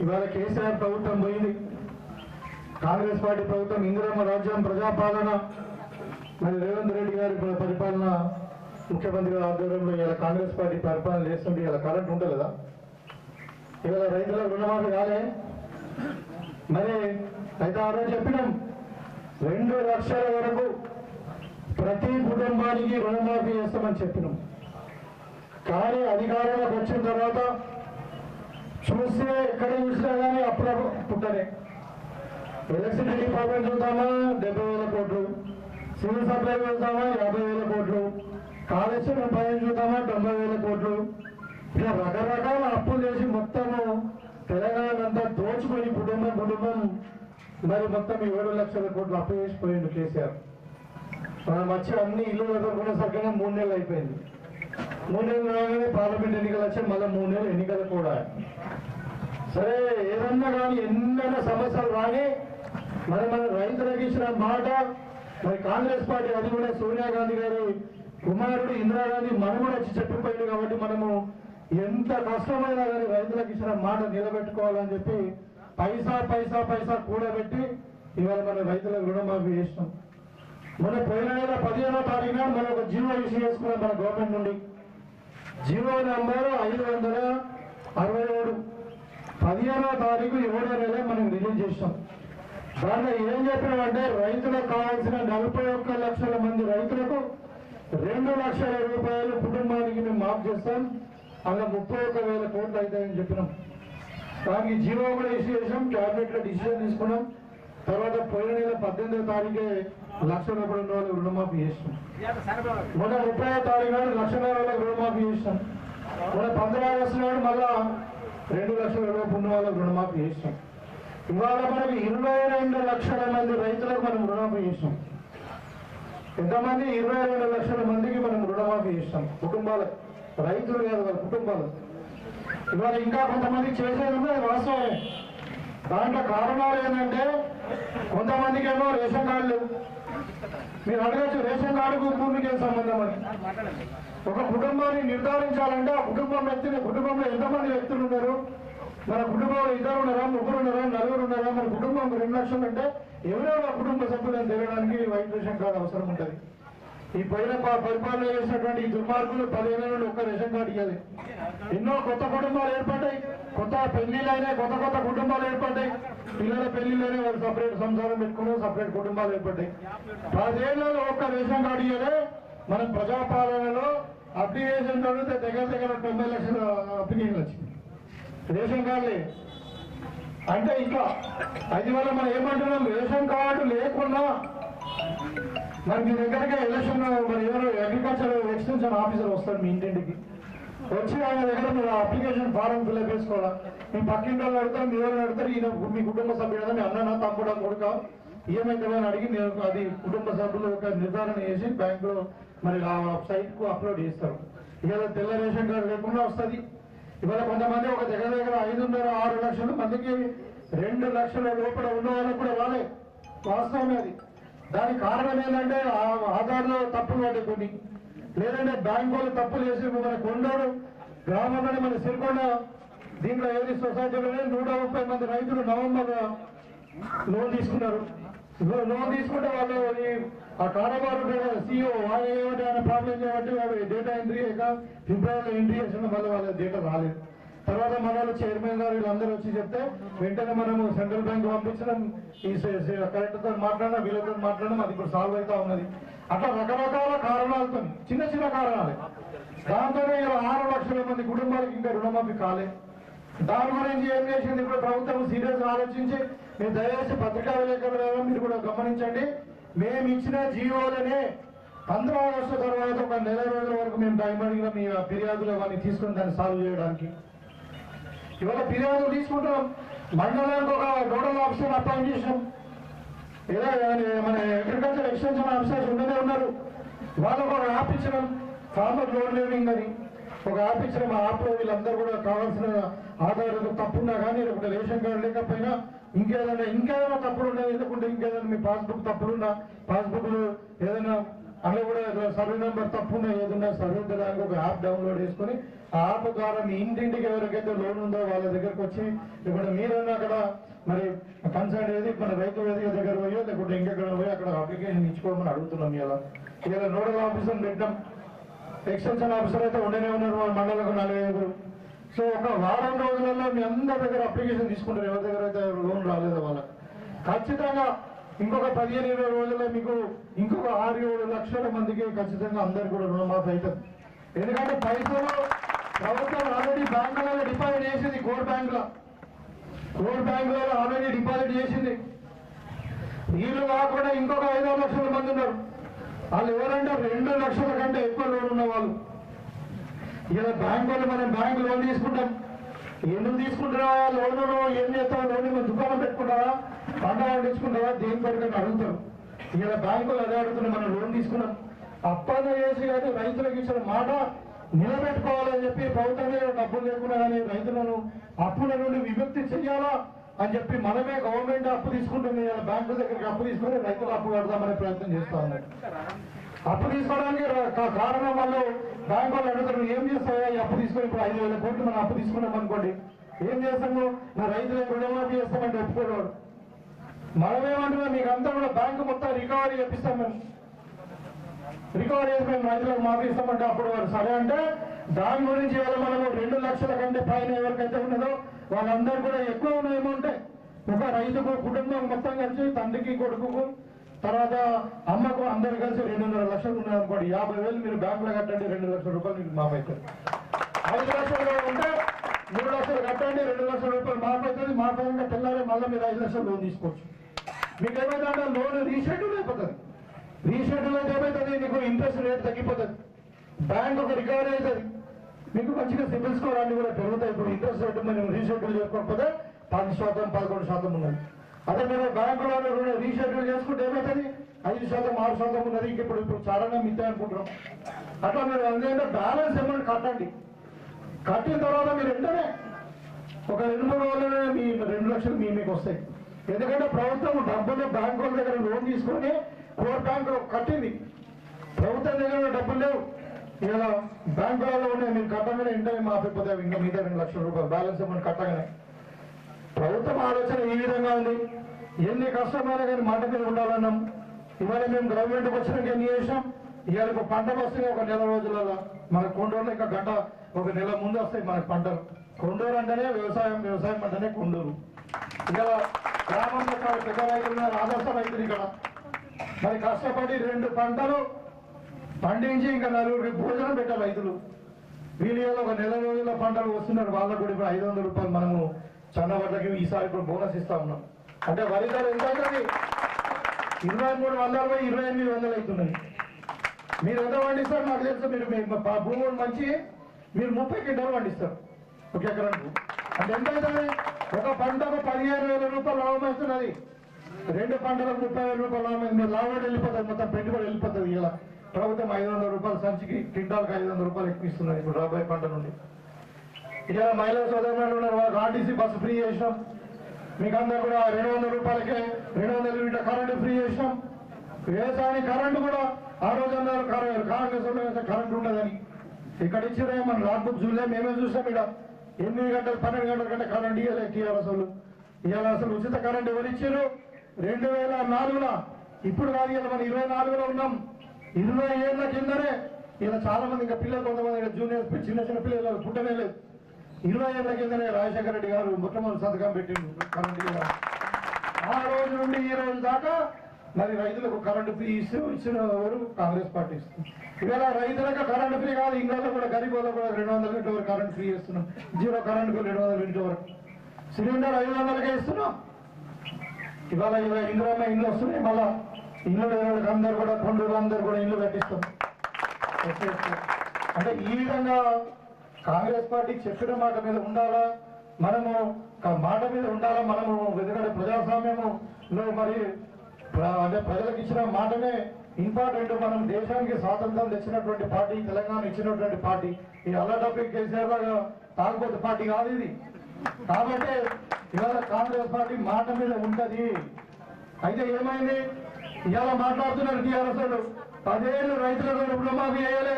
ఇవాళ కేసీఆర్ ప్రభుత్వం పోయింది, కాంగ్రెస్ పార్టీ ప్రభుత్వం, ఇందిరమ్మ రాజ్యం, ప్రజాపాలన, మరి రేవంత్ రెడ్డి గారి పరిపాలన, ముఖ్యమంత్రి గారి ఆధ్వర్యంలో ఇలా కాంగ్రెస్ పార్టీ పరిపాలన చేస్తుంటే ఇలా కరెంట్ ఉంటుంది కదా. ఇవాళ రైతులకు రుణమాఫీ కాలే. మరి అయితే ఆ రోజు చెప్పినాం 2 లక్షల వరకు ప్రతి కుటుంబానికి రుణమాఫీ చేస్తామని చెప్పినాం. కానీ అధికారంలోకి వచ్చిన తర్వాత చూస్తే ఎక్కడ చూసినా కానీ అప్పుడప్పుడు పుట్టనే. ఎలక్ట్రిసిటీ డిపార్ట్మెంట్ చూద్దామా 70,000 కోట్లు, సివిల్ సప్లై చూద్దామా 50,000 కోట్లు, కాళేశ్వరం పైన చూద్దామా 90,000 కోట్లు. ఇలా రకరకాల అప్పులు చేసి మొత్తము తెలంగాణ అంతా దోచుకొని కుటుంబం మరి మొత్తం 7 లక్షల కోట్లు అప్పు చేసిపోయింది కేసీఆర్. మనం వచ్చి అన్ని ఇల్లు ఎదుర్కొనేసరికైనా 3 నెలలు అయిపోయింది. 3 నెలలు రాగానే పార్లమెంట్ ఎన్నికలు వచ్చాయి, మళ్ళీ 3 నెలలు ఎన్నికలు కూడా. సరే ఏదన్నా కానీ ఎన్నైనా సమస్యలు రాని మరి మన రైతులకు ఇచ్చిన మాట, మరి కాంగ్రెస్ పార్టీ అది కూడా సోనియా గాంధీ గారి కుమారుడు ఇందిరాగాంధీ మనం కూడా వచ్చి చెప్పిపోయింది. కాబట్టి మనము ఎంత కష్టమైనా కానీ రైతులకు ఇచ్చిన మాట నిలబెట్టుకోవాలని చెప్పి పైసా పైసా పైసా కూడబెట్టి ఇవాళ మన రైతులకు రుణమాఫీ చేసినాం. మన పోయిన నెల 15వ తారీఖున మనం ఒక జీవో ఇష్యూ చేసుకున్నాం మన గవర్నమెంట్ నుండి. GO number 567. 15వ తారీఖు 7వ నెల మనం రిలీజ్ చేసాం. దాంట్లో ఏం చెప్పినామంటే రైతులకు కావాల్సిన 41 లక్షల మంది రైతులకు 2 లక్షల రూపాయలు కుటుంబానికి మేము మాఫ్ చేస్తాం. అలా 31,000 కోట్లు అవుతాయని చెప్పినాం. దానికి జీవో కూడా ఇష్యూ చేసాం, క్యాబినెట్ లో డిసిజన్ తీసుకున్నాం. తర్వాత పోయిన నెల 18వ తారీఖే 1,00,000 రూపాయలు ఉన్న వాళ్ళకి రుణమాఫీ చేసినాం. మొన్న 30వ తారీఖు నాడు 1,00,000 వాళ్ళకి రుణమాఫీ చేసినాం. మొన్న 15 ఆగస్టు నాడు మళ్ళా 2 లక్షల రూపాయలు ఉన్న వాళ్ళకి రుణమాఫీ చేసినాం. ఇవాళ మనకి 22 లక్షల మంది రైతులకు మనం రుణమాఫీ చేసినాం. ఎంతమంది? 22 లక్షల మందికి మనం రుణమాఫీ చేసినాం. కుటుంబాలకు, రైతులు కాదు వాళ్ళ కుటుంబాలు. ఇవాళ ఇంకా కొంతమంది చేసేది ఉంది, అది వాస్తవమే. దాంట్లో కారణాలు ఏంటంటే కొంతమందికి ఏమో రేషన్ కార్డు లేవు. మీరు అడగచ్చు రేషన్ కార్డుకు భూమికి ఏం సంబంధం అని. ఒక కుటుంబాన్ని నిర్ధారించాలంటే ఆ కుటుంబంలో ఎంతమంది వ్యక్తులు ఉన్నారు, మన కుటుంబంలో 2 ఉన్నారా, 3 ఉన్నారా, 4 ఉన్నారా, మన కుటుంబం 2 లక్షలు అంటే ఎవరెవరు ఆ కుటుంబ సభ్యులను తెలియడానికి వైట్ రేషన్ కార్డు అవసరం ఉంటుంది. ఈ పోయిన పరిపాలన చేసినటువంటి ఈ దుర్మార్గులు 15 నుండి ఒక్క రేషన్ కార్డు ఇవ్వాలి. ఎన్నో కొత్త కుటుంబాలు ఏర్పడ్డాయి, కొత్త పెళ్లిళ్ళైనా కొత్త కుటుంబాలు ఏర్పడ్డాయి. పిల్లల పెళ్లిలోనే వాళ్ళు సపరేట్ సంసారం పెట్టుకుని సపరేట్ కుటుంబాలు ఏర్పడ్డాయి. 10 ఏళ్లలో ఒక్క రేషన్ కార్డు ఇవ్వలే. మనం ప్రజాపాలనలో అప్లికేషన్ చదివితే దగ్గర 90 లక్షల అప్లికేషన్ వచ్చింది రేషన్ కార్డులే. అంటే ఇంకా అది వల్ల మనం ఏమంటున్నాం, రేషన్ కార్డు లేకున్నా మరి మీ దగ్గరగా ఎలక్షన్ మరి ఎవరు అగ్రికల్చర్ ఎక్స్టెన్షన్ ఆఫీసర్ వస్తారు మీ ఇంటింటికి వచ్చి ఆయన దగ్గర మీరు అప్లికేషన్ ఫారం ఫిల్అప్ చేసుకోవాలా. మీ పక్కింటి వాళ్ళు అడుగుతారు, మీ ఎవరు అడుగుతారు, ఈయన మీ కుటుంబ సభ్యుడు, మీ అన్న తమ్ముడా కొడుక ఏమైతుందో అని అడిగి నేను అది కుటుంబ సభ్యులు ఒక నిర్ధారణ చేసి బ్యాంకులో మరి ఆ సైట్ కు అప్లోడ్ చేస్తారు. ఇవాళ తెల్ల రేషన్ కార్డు లేకుండా వస్తుంది. ఇవాళ కొంతమంది ఒక దగ్గర 5.5-6 లక్షల మందికి 2 లక్షల లోపల ఉన్న వాళ్ళకు కూడా రాలే. వాస్తవమే అది. దానికి కారణం ఏంటంటే ఆధార్లో తప్పులు పడ్డాయి కొన్ని, లేదంటే బ్యాంకు వాళ్ళు తప్పులు చేసి మన కొండూరు గ్రామంలోనే మన సిరికొండ దీంట్లో ఏది సొసైటీలోనే 130 మంది రైతులు నవంబర్ లోన్ తీసుకున్నారు. లోన్ తీసుకుంటే వాళ్ళు ఆ కారోబారు సీఓ వాళ్ళు ఏమంటే ప్రాబ్లం చేయబట్టి డేటా ఎంట్రీ ఫిబ్రవరిలో ఎంట్రీ చేసిన మళ్ళీ వాళ్ళ డేటా రాలేదు. తర్వాత మన వాళ్ళు చైర్మన్ గారు వీళ్ళందరూ వచ్చి చెప్తే వెంటనే మనము సెంట్రల్ బ్యాంక్ పంపించడం, ఈ కలెక్టర్తో మాట్లాడినా వీళ్ళతో మాట్లాడడం, అది ఇప్పుడు సాల్వ్ అవుతా ఉన్నది. అట్లా రకరకాల కారణాలతో చిన్న కారణాలే. దాంతోనే 6 లక్షల మంది కుటుంబాలకు ఇంకా రుణమాఫీ కాలే. దాని గురించి ఏం చేసింది ఇప్పుడు ప్రభుత్వం సీరియస్ ఆలోచించి, మీరు దయచేసి పత్రికా విలేకరులు మీరు కూడా గమనించండి, మేము ఇచ్చిన జీవోలనే 15 ఆగస్టు తర్వాత ఒక నెల రోజుల వరకు మేము టైం అడిగిన మీ ఫిర్యాదులు అవన్నీ తీసుకుని దాన్ని సాల్వ్ చేయడానికి. ఇవాళ ఫిర్యాదులు తీసుకుంటాం, మండలానికి ఒక నోడల్ ఆఫీసర్ అపాయింట్ చేసినాం. ఇలా మన అగ్రికల్చర్ ఎక్స్టెన్షన్ ఆఫీసర్స్ ఉండనే ఉన్నారు. వాళ్ళకు ఒక యాప్ ఇచ్చినాం, ఫార్మర్ లోన్ లివింగ్ అని ఒక యాప్ ఇచ్చినాం. ఆ యాప్లో వీళ్ళందరూ కూడా కావాల్సిన ఆధారాలు తప్పున్నా కానీ, లేకుంటే రేషన్ కార్డు లేకపోయినా, ఇంకేదైనా తప్పులు ఉన్నాయి, లేకుంటే ఇంకేదైనా మీ పాస్బుక్ తప్పులున్నా, పాస్బుక్లు ఏదైనా అందులో కూడా సర్వే నెంబర్ తప్పున్నా, ఏదైనా సర్వే దానికి ఒక యాప్ డౌన్లోడ్ చేసుకొని ఆ యాప్ ద్వారా మీ ఇంటింటికి ఎవరికైతే లోన్ ఉందో వాళ్ళ దగ్గరకు వచ్చి, లేకుంటే మీరైనా అక్కడ మరి కన్సర్న్ ఏది మన రైతు వేదిక దగ్గర పోయో లేకుంటే ఇంకెక్కడ పోయి అక్కడ అప్లికేషన్ ఇచ్చుకోమని అడుగుతున్నాం. ఇలా నోడల్ ఆఫీసర్ పెట్టాం. ఎక్స్టెన్షన్ ఆఫీసర్ అయితే ఉండనే ఉన్నారు వాళ్ళ మండలకు 45. సో ఒక వారం రోజులలో మీ అందరి దగ్గర అప్లికేషన్ తీసుకుంటారు. ఎవరి దగ్గర అయితే లోన్ రాలేదో వాళ్ళకి ఖచ్చితంగా ఇంకొక 15-20 రోజుల్లో మీకు ఇంకొక 6-7 లక్షల మందికి ఖచ్చితంగా అందరికి కూడా రుణమాఫీ అవుతుంది. ఎందుకంటే పైసలు ప్రభుత్వం ఆల్రెడీ బ్యాంకులలో డిపాజిట్ చేసింది. కోర్ బ్యాంకులలో ఆల్రెడీ డిపాజిట్ చేసింది. వీళ్ళు కాకుండా ఇంకొక 5 లక్షల మంది ఉన్నారు. వాళ్ళు ఎవరంటే 2 లక్షల కంటే ఎక్కువ లోన్ ఉన్న వాళ్ళు. ఇలా బ్యాంకు వాళ్ళు మనం బ్యాంకు లోన్ తీసుకుంటాం. ఎందుకు తీసుకుంటారా లోన్? ఏం చేస్తావా? లోన్ దుకాణం పెట్టుకుంటారా, పంట పండించుకుంటారా, దేని పడికని అడుగుతారు. ఇలా బ్యాంకులు అదే అడుగుతున్నాం. మనం లోన్ తీసుకున్నాం, అప్పన్న చేసి కానీ రైతులకు ఇచ్చిన మాట నిలబెట్టుకోవాలని చెప్పి ప్రభుత్వం డబ్బులు లేకుండా కానీ రైతులను అప్పుల నుండి విముక్తి చెయ్యాలా అని చెప్పి మనమే గవర్నమెంట్ అప్పు తీసుకుంటుంది. ఇలా బ్యాంకుల దగ్గరికి అప్పు తీసుకుని రైతులు అప్పు కడదామనే ప్రయత్నం చేస్తా ఉన్నారు. అప్పు తీసుకోవడానికి కారణం వాళ్ళు బ్యాంకు వాళ్ళు అడుగుతారు, ఏం చేస్తాయా ఈ అప్పు తీసుకొని? ఇప్పుడు 5,000 కోట్లు మనం అప్పు తీసుకున్నాం అనుకోండి, ఏం చేస్తాము? నా రైతులకు రుణమాఫీ చేస్తామంటే ఒప్పుకోవాడు. మనమేమంటున్నా మీకు అంతా కూడా బ్యాంకు మొత్తం రికవరీ చేపిస్తాం. మేము రికవరీ చేసి మేము రైతులకు మాఫీ ఇస్తామంటే అప్పుడు వారు సరే అంటే దాని గురించి ఇవాళ మనము 2 లక్షల కంటే పైన ఎవరికైతే ఉన్నదో వాళ్ళందరూ కూడా ఎక్కువ ఉన్న అమౌంట్ ఒక రైతుకు కుటుంబం మొత్తం కలిసి తండ్రికి కొడుకుకు తర్వాత అమ్మకు అందరు కలిసి 2.5 లక్షలు ఉన్నాయి అనుకోండి. 50,000 మీరు బ్యాంకులో కట్టండి, 2 లక్షల రూపాయలు మీకు మాఫ్ అవుతుంది. 5 లక్షలు ఉంటే 3 లక్షలు కట్టండి, 2 లక్షల రూపాయలు మాఫ్ అవుతుంది. మాఫ్ అయ్యాక తెల్లారే మళ్ళీ మీరు 5 లక్షలు లోన్ తీసుకోవచ్చు. మీకు ఏమైందంటే లోన్ రీషెడ్యూల్ అయిపోతుంది. రీషెడ్యూల్ అయితే ఏమవుతుంది? మీకు ఇంట్రెస్ట్ రేట్ తగ్గిపోతుంది, బ్యాంక్ ఒక రికవరీ అవుతుంది, మీకు మంచిగా సిబిల్ స్కోర్ అన్ని కూడా పెరుగుతాయి. ఇప్పుడు ఇంట్రెస్ట్ రేట్ మనం రీషెడ్యూల్ చేసుకోకపోతే 10%, 11% ఉన్నది. అదే మీరు బ్యాంకులో రీషెడ్యూల్ చేసుకుంటే ఏమవుతుంది? 5%, 6% ఉన్నది. ఇప్పుడు చాలానే మిత్తే అనుకుంటున్నాం. అట్లా మీరు అందుకంటే బ్యాలెన్స్ అమౌంట్ కట్టండి. కట్టిన తర్వాత మీరు వెంటనే ఒక 2-3 రోజుల్లోనే మీ 2 లక్షలు మీకు వస్తాయి. ఎందుకంటే ప్రభుత్వం డబ్బులు బ్యాంకుల దగ్గర లోన్ తీసుకొని కోర్ బ్యాంకు కట్టింది. ప్రభుత్వం దగ్గర డబ్బులు లేవు. ఇలా బ్యాంకులలో ఉన్నాయి, మీరు కట్టగానే వెంటనే మాఫీ అయిపోతాయి. ఇంకా మీద 2 లక్షల రూపాయలు బ్యాలెన్స్ అమౌంట్ కట్టగానే. ప్రభుత్వం ఆలోచన ఈ విధంగా ఉంది. ఎన్ని కష్టమైనా కానీ మాట మీద ఉండాలన్నాం. ఇవాళ మేము గవర్నమెంట్కి వచ్చినాక ఎన్ని చేసాం? ఇవాళ ఒక పంట వస్తే ఒక నెల రోజులలో మన కొండూరులో ఇంకా ఒక నెల ముందు వస్తాయి మనకు పంటలు. కొండూరు అంటేనే వ్యవసాయం అంటేనే కొండూరు. ఇలా గ్రామంలో పెద్ద రైతులు ఆదర్శ రైతులు ఇక్కడ మరి కష్టపడి 2 పంటలు పండించి ఇంకా 4 భోజనం పెట్టారు రైతులు. వీళ్ళు ఒక నెల రోజుల పంటలు వస్తున్నారు. వాళ్ళకు కూడా ఇప్పుడు 500 రూపాయలు మనము చన్నబడ్డకి ఈసారి ఇప్పుడు బోనస్ ఇస్తా ఉన్నాం. అంటే వరి ధర ఎంత అవుతుంది? 23,000 పోయి 28,000 అవుతున్నాయి. మీరు ఎంత పండిస్తారు నాకు తెలుసు. మీరు భూములు మంచి మీరు 30 క్వింటాలు పండిస్తారు ఒక ఎకరానికి. అంటే ఎంత అవుతుంది? ఒక పంటకు 15,000 రూపాయలు లాభం అవుతున్నది. 2 పంటలకు 30,000 రూపాయలు లాభం. మీరు లాభం వెళ్ళిపోతుంది, మొత్తం పెట్టుబడి వెళ్ళిపోతుంది. ఇలా ప్రభుత్వం 500 రూపాయలు సంచికి క్వింటాల్కి 500 రూపాయలు ఎక్కువ ఇస్తున్నది ఇప్పుడు రాబోయే పంట నుండి. ఇలా మహిళా సోదరులు ఉన్నారు, వాళ్ళకి ఆర్టీసీ బస్సు ఫ్రీ చేసినాం. మీకు అందరూ కూడా 200 రూపాయలకే 200 యూనిట్ల కరెంటు ఫ్రీ చేసినాం. వ్యవసాయానికి కరెంటు కూడా ఆ రోజు అన్నారు కాంగ్రెస్ కరెంటు ఉండదని. ఇక్కడ ఇచ్చినా మన లాక్ బుక్ చూడలే, మేమే చూసాం. ఇక్కడ 8 గంటలు 12 గంటల కంటే కరెంట్ ఇవ్వలే టీఆర్ఎస్ వాళ్ళు. ఇవాళ అసలు ఉచిత కరెంట్ ఎవరు ఇచ్చారు? 2004లో. ఇప్పుడు కాదు, ఇలా మనం 24లో ఉన్నాం. 20 ఏళ్ల కిందనే ఇలా చాలా మంది ఇంకా పిల్లలు కొంతమంది జూనియర్ చిన్న పిల్లలు పుట్టనే లేదు. 20 ఏళ్ల కిందనే రాజశేఖర రెడ్డి గారు మొట్టమొదటి సంతకం పెట్టిండు కరెంట్. ఆ రోజు నుండి ఈ రోజు దాకా మరి రైతులకు కరెంటు ఫ్రీ ఇచ్చిన ఎవరు? కాంగ్రెస్ పార్టీ ఇస్తుంది. ఇవాళ రైతులకు కరెంటు ఫ్రీ కాదు, ఇంట్లో కూడా గరీబ్ వాళ్ళకు కూడా 200 యూనిట్ల వరకు కరెంట్ ఫ్రీ ఇస్తున్నాం. 0 కరెంటుకు 200 యూనిట్ల వరకు. సిలిండర్ 500కే ఇస్తున్నాం. ఇవాళ ఇంద్రమ్మ ఇల్లు వస్తున్నాయి. మళ్ళా ఇల్లు అందరూ కూడా కొండూరు అందరూ కూడా ఇల్లు కట్టిస్తాం. అంటే ఈ విధంగా కాంగ్రెస్ పార్టీ చెప్పిన మాట మీద ఉండాలా, మనము మాట మీద ఉండాలా. మనము ఎందుకంటే ప్రజాస్వామ్యములో మరి అంటే ప్రజలకు ఇచ్చిన మాటనే ఇంపార్టెంట్. మనం దేశానికి స్వాతంత్రం తెచ్చినటువంటి పార్టీ, తెలంగాణ ఇచ్చినటువంటి పార్టీ. ఈ అల్లటప్పి కేసీఆర్ లాగా తాగుబోతు పార్టీ కాదు ఇది. కాబట్టి ఇవాళ కాంగ్రెస్ పార్టీ మాట మీద ఉంటది. అయితే ఏమైంది, ఇవాళ మాట్లాడుతున్నారు టీఆర్ఎస్ వాళ్ళు 10 ఏళ్ళు రైతులకు రుణమాఫీ చేయాలి.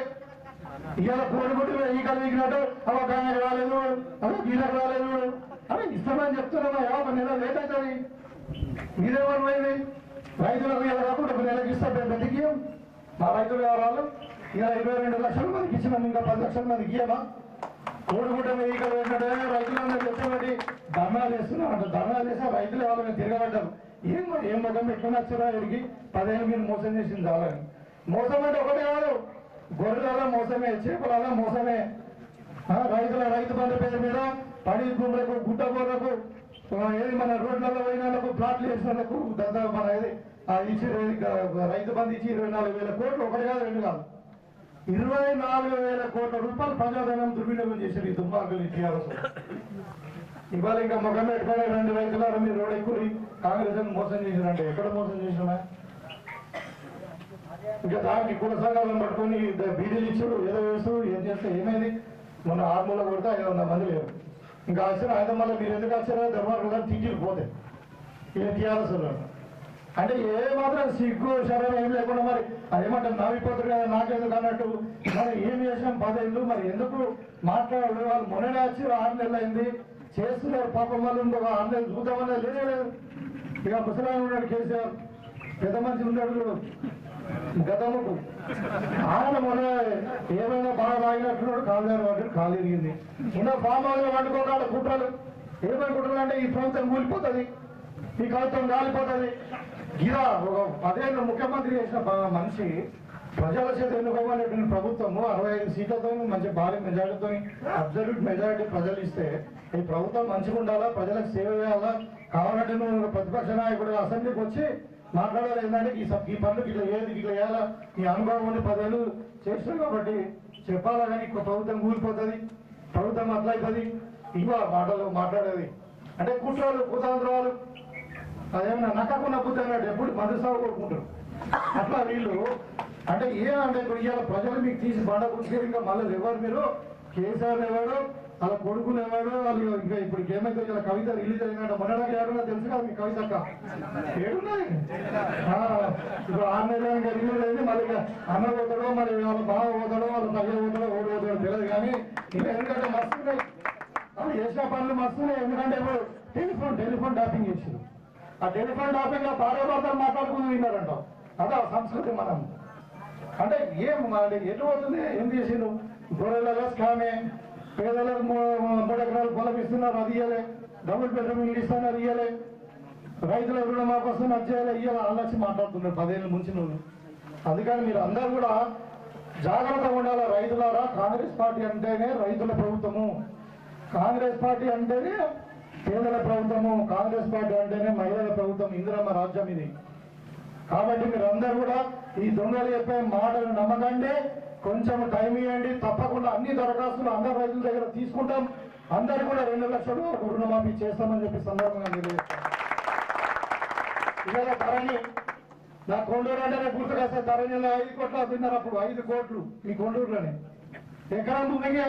ఇవాళ కోడిగుడ్డు ఈ కలిగినట్టు అవ కాంగ్రెస్ రాలేదు, అవ గీలకు రాలేదు అని ఇస్తామని చెప్తున్నామా? 50 నెలలు లేట్ అవుతుంది. మీరేమన్నది రైతులకు ఇలా కాకుండా 1 నెలకి ఇస్తాం బతికి మా రైతులు ఎవరాలు ఇలా 22 లక్షల మందికి ఇచ్చినాం, ఇంకా 10 లక్షల మందికి ఇయ్యమా? కోడిగుడ్డ ఈకలు ఏంటంటే రైతులందరూ తెచ్చబెట్టి ధర్నాలు చేస్తున్నారంట. ధర్నాలు చేస్తే రైతులు వాళ్ళని తిరగబడ్డారు. ఏం ముఖం పెట్టుకుని వచ్చారా ఇడికి 10 ఏళ్ళు మీరు మోసం చేసింది చాలని. మోసం అంటే ఒకటే కాదు, గొర్రెల మోసమే, చేపల మోసమే. రైతు బంధు పేరు మీద పడి భూములకు, గుడ్డ గోర్లకు, ఏది మన రోడ్లలో పోయిన వాళ్ళకు, ప్లాట్లు వేసిన వాళ్ళకు దాదాపు మన ఏది ఇచ్చి రైతు బంధు ఇచ్చి 24,000 కోట్లు, ఒకటి కాదు 2 కాదు 24,000 కోట్ల రూపాయలు ప్రజాధనం దుర్వినియోగం చేశారు ఈ దుర్మార్గులు టీఆర్ఎస్. ఇవాళ ఇంకా ముఖం పెట్టుకుని 2 రైతులారా మీరు రోడ్ ఎక్కువ కాంగ్రెస్ మోసం చేశారంటే ఎక్కడ మోసం చేసినా? ఇంకా దానికి కుల సంఘాలను పట్టుకొని బీడీలు ఇచ్చాడు, ఏదో వేస్తూ ఏం చేస్తే ఏమైంది? మొన్న 6 మూల కొడితే 500 మంది లేరు. ఇంకా వచ్చిన అయితే మళ్ళీ మీరు ఎందుకు వచ్చారో ధర్మార్గం టీచర్లు పోతే ఇది టీఆర్ఎస్ అంటే ఏ మాత్రం సిగ్గు శరం ఏం లేకుండా మరి ఏమంటారు నవ్విపోతారు కదా నాకెందుకు అన్నట్టు. మరి ఏం చేసినాం 10 ఏళ్ళు, మరి ఎందుకు మాట్లాడారు? వాళ్ళు మొన్ననే వచ్చి 6 నెలలు అయింది చేస్తున్నారు. పాపం వాళ్ళు ఇంకొక 6 నెలలు చూద్దామన్నా లేదు. ఇక ముసలాయన ఉన్నాడు కేసీఆర్, పెద్ద మనిషి ఉన్నాడు గతముకు, ఆయన మొన్న ఏమైనా బాగా రాగినట్టున్నాడు, కాలు కాలు ఎరిగింది. ఉన్న ఫామ్ హౌస్ వండుకోవాలి కుట్రలు. ఏమైనా కుట్రలు అంటే ఈ ప్రభుత్వం కూలిపోతుంది, ఈ ప్రభుత్వం కాలిపోతుంది. గిరా ఒక 10 ఏళ్ళు ముఖ్యమంత్రి చేసిన మనిషి ప్రజల చేత ఎన్నుకోవాలనేటువంటి ప్రభుత్వము 65 సీట్లతో మంచి భారీ మెజారిటీతో అబ్జల్యూట్ మెజారిటీ ప్రజలు ఇస్తే ఈ ప్రభుత్వం మంచిగా ఉండాలా, ప్రజలకు సేవ చేయాలా. కావాలంటే నువ్వు ప్రతిపక్ష నాయకుడు అసెంబ్లీకి వచ్చి మాట్లాడాలి. ఏంటంటే ఈ పనులకు ఇట్లా ఏది ఇట్లా చేయాలా, ఈ అనుభవం 10 ఏళ్ళు చేసినాం కాబట్టి చెప్పాలా. కానీ ప్రభుత్వం కూలిపోతుంది, ప్రభుత్వం అట్లయితుంది. ఇవా మాటలు మాట్లాడేది అంటే కుట్రలు, కుతంత్రాలు. అదేమన్నా నక్కకున్న బుద్ధి అన్నట్టు ఎప్పుడు మందు సాగు కొట్టుకుంటారు. అట్లా వీళ్ళు అంటే ఏమంటే ఇప్పుడు ఇవాళ ప్రజలు మీకు తీసి బండ కూర్చుని ఇంకా మళ్ళీ ఎవరు మీరు కేసీఆర్ ఎవరు, అలా కొడుకులు ఎవరు, వాళ్ళు ఇంకా ఇప్పుడు ఏమైతే ఇలా కవిత రిలీజ్ అయినట్టు మొన్నడానికి ఏడున్నా తెలుసు కదా మీ కవిత అక్క ఏడున్నాయి. ఇప్పుడు 6 నెలలు ఇంకా రిలీజ్ అయింది. మళ్ళీ అన్న పోతాడో, మరి వాళ్ళ బావ పోతాడో, వాళ్ళ తల్లి పోతాడో, ఓడి పోతాడో తెలియదు. కానీ ఇంకా ఎందుకంటే మస్తున్నాయి చేసిన పనులు మస్తున్నాయి. ఎందుకంటే ఇప్పుడు టెలిఫోన్ ట్యాపింగ్ చేసారు. ఆ టెలిఫోన్ ట్యాపింగ్ లో భార్యాభర్తలు మాట్లాడుకుని విన్నారంట. అదే సంస్కృతి మనం అంటే ఏం ఎటు పోతుంది? ఏం చేసిండు? గొర్రెలలో స్కామే, పేదలకు 3 ఎకరాలు పొలం ఇస్తున్నారు, అది ఇయ్యలే. డబుల్ బెడ్రూమ్ ఇల్లు ఇస్తున్నారు, ఇయ్యలే. రైతుల రుణమాఫీ వస్తున్నారు, అది చేయాలి, ఇయ్యాలి. ఆలోచి మాట్లాడుతున్నారు 10 ఏళ్ళు ముంచిన వాళ్ళు. అందుకని మీరు అందరూ కూడా జాగ్రత్తగా ఉండాలి. రైతులారా, కాంగ్రెస్ పార్టీ అంటేనే రైతుల ప్రభుత్వము, కాంగ్రెస్ పార్టీ అంటేనే పేదల ప్రభుత్వము, కాంగ్రెస్ పార్టీ అంటేనే మహిళల ప్రభుత్వం, ఇందిరమ్మ రాజ్యం ఇది. కాబట్టి మీరు అందరూ కూడా ఈ దొంగలు చెప్పే మాటలు నమ్మకండి, కొంచెం టైం ఇవ్వండి. తప్పకుండా అన్ని దరఖాస్తులు అందరు రైతుల దగ్గర తీసుకుంటాం. అందరు కూడా 2 లక్షల వరకు రుణమాఫీ చేస్తామని చెప్పి సందర్భంగా తెలియజేస్తాం. ఇవాళ ధరణి నా కొండూరు అంటేనే గుర్తుకొస్తే ధరణిలో 5 కోట్లు తిన్నారు. అప్పుడు 5 కోట్లు మీ కొండూరులోనే. ఎకరం భూమికి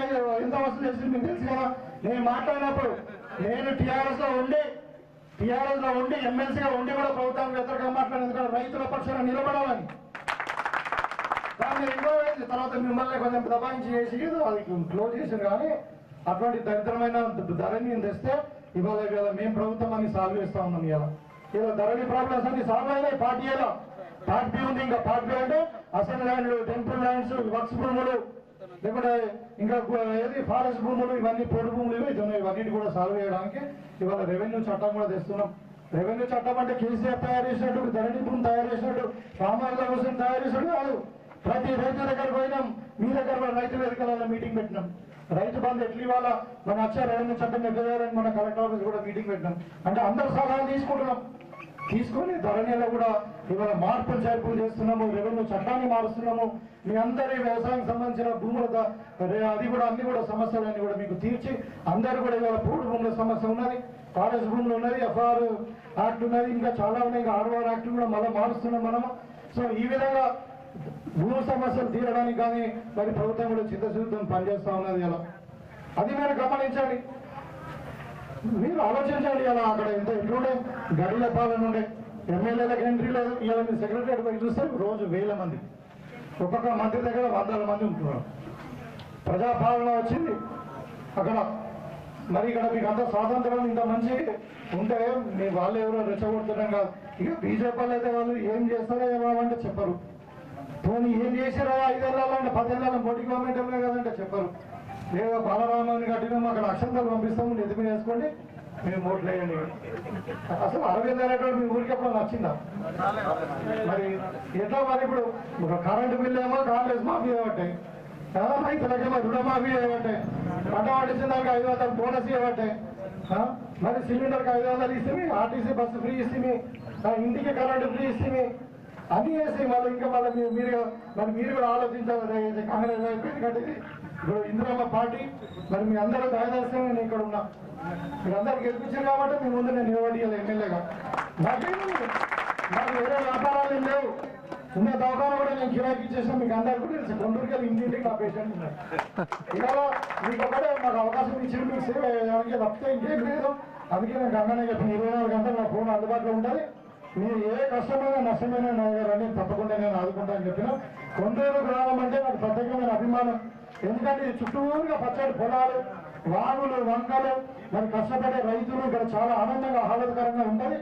ఎంత వసూలు చేసింది మీకు తెలుసు కదా. నేను మాట్లాడినప్పుడు నేను టీఆర్ఎస్ లో ఉండి ఎమ్మెల్సీగా ఉండి కూడా ప్రభుత్వానికి వ్యతిరేకంగా మాట్లాడేందుకు రైతుల పక్షాన నిలబడాలని దాన్ని ఇన్వాల్వ్ అయింది. తర్వాత మిమ్మల్ని కొంచెం దబాయించి చేసి అది క్లోజ్ చేసింది. కానీ అటువంటి దరిద్రమైన ధరణిని తెస్తే ఇవాళ మేము ప్రభుత్వాన్ని సాల్వ్ చేస్తా ఉన్నాం. ఇలా ధరణి ప్రాబ్లమ్స్ అన్ని సాల్వ్ అయినాయి. పార్ట్ బి ఉంది. ఇంకా పార్ట్ బి అంటే అసెంబ్లీ ల్యాండ్లు, టెంపుల్ ల్యాండ్స్, వర్క్స్ భూములు, లేకుంటే ఇంకా ఏది ఫారెస్ట్ భూములు, ఇవన్నీ పొడి భూములు ఇవన్నీ కూడా సాల్వ్ చేయడానికి ఇవాళ రెవెన్యూ చట్టం కూడా తెస్తున్నాం. రెవెన్యూ చట్టం అంటే కేసీఆర్ తయారు చేసినట్టు, ధరణి భూమి తయారు చేసినట్టు, సామాజిక కోసం తయారు చేసినట్టు కాదు. ప్రతి రైతు దగ్గర పోయినాం. మీ దగ్గర రైతు వేదికలలో మీటింగ్ పెట్టినాం. రైతు బంధు ఎట్లు ఇవాళ మన వచ్చే రెవెన్యూ చట్టం ఎట్లా మన కలెక్టర్ ఆఫీస్ కూడా మీటింగ్ పెట్టినాం. అంటే అందరు సలహాలు తీసుకొని ధరణిలో కూడా ఇవాళ మార్పులు చేర్పులు చేస్తున్నాము. రెవెన్యూ చట్టాన్ని మారుస్తున్నాము. మీ అందరి వ్యవసాయం సంబంధించిన భూముల అది కూడా అన్ని కూడా సమస్యలన్నీ కూడా మీకు తీర్చి అందరూ కూడా ఇవాళ పూర్తి భూముల సమస్య ఉన్నది. ఫారెస్ట్ భూములు ఉన్నది, ఎఫ్ఆర్ యాక్ట్ ఉన్నది, ఇంకా చాలా ఉన్నాయి. ఇంకా ఆర్ఓఆర్ యాక్ట్ కూడా మళ్ళీ మారుస్తున్నాం మనము. సో ఈ విధంగా భూ సమస్యలు తీరడానికి కానీ మరి ప్రభుత్వం కూడా చిత్తశుద్ధితో పనిచేస్తూ ఉన్నది. అలా అది మీరు గమనించండి, మీరు ఆలోచించండి. అలా అక్కడ ఎంత ఎట్లుండే గడిల పాలన ఉండే, ఎమ్మెల్యేలకు ఎంట్రీ లేదు. ఇలా మీరు సెక్రటరీ పోయి చూస్తే రోజు వేల మంది, ఒక్కొక్క మంత్రి దగ్గర వందల మంది ఉంటున్నారు. ప్రజాపాలన వచ్చింది అక్కడ. మరి ఇక్కడ మీకు అంత స్వాతంత్రం ఇంత మంచి ఉంటే మీ వాళ్ళు ఎవరో రెచ్చగొడుతున్నాం కాదు. ఇక బీజేపీ వాళ్ళు అయితే వాళ్ళు ఏం చేస్తారో ఏమంటే చెప్పరు. పోనీ ఏం చేశారో 5 ఏళ్ళంటే 10 ఏళ్ళ మోడీ గవర్నమెంట్ ఏమే కదంటే చెప్పరు. లేదా బాలరామాన్ని కట్టినాము అక్కడ అక్షంతలు పంపిస్తాము, నెత్తి మీద వేసుకోండి, మీరు ఓట్లు వేయండి. అసలు అరవింద్ అనేటువంటి మీ ఊరికి ఎప్పుడు నచ్చిందా? మరి ఎట్లా మరి ఇప్పుడు కరెంటు బిల్లు ఏమో కాంగ్రెస్ మాఫీ ఇవ్వబట్టే, రైతులకేమో రుణమాఫీ ఇవ్వబట్టే, పంట పండించిన దానికి 500 బోనస్ ఇవ్వబట్టే, మరి సిలిండర్కి 500 ఇస్తే, ఆర్టీసీ బస్సు ఫ్రీ ఇస్తే, ఇంటికి కరెంటు ఫ్రీ ఇస్తే, అన్నీ వేసి మళ్ళీ ఇంకా మళ్ళీ మీరు కూడా ఆలోచించాలి. కాంగ్రెస్ ఎందుకంటే ఇప్పుడు ఇందిరమ్మ పార్టీ మరి మీ అందరూ దయదర్శనం నేను ఇక్కడ ఉన్నా, మీరందరూ గెలిపించారు కాబట్టి మీ ముందు నేను నిలబడియాలి ఎమ్మెల్యేగా. నాకు వేరే వ్యాపారాలు ఏం లేవు, ఉన్న దవాఖాన కూడా నేను కిరాయికి ఇచ్చేసిన మీకు అందరికీ కూడా తెలుసు. కొండూరుకి వెళ్ళి ఇంటింటికి నా పేషెంట్ ఉన్నారు. ఇలా మీకు ఒకటే మాకు అవకాశం ఇచ్చి మీకు సేవ చేయడానికి తప్పితే ఇంకేం లేదు. అందుకే నేను గంగనే చెప్పిన 24 గంటలు నా ఫోన్ అందుబాటులో ఉంటుంది. మీరు ఏ కష్టమైనా నష్టమైనా నాయగారని తప్పకుండా నేను ఆదుకుంటా అని చెప్పిన. కొండూరు గ్రామం అంటే నాకు ప్రత్యేకమైన అభిమానం. ఎందుకంటే ఇది చుట్టూరుగా పచ్చడి పొలాలు, వాగులు, వంకలు, మరి కష్టపడే రైతులు ఇక్కడ చాలా ఆనందంగా ఆహ్లాదకరంగా ఉంటుంది.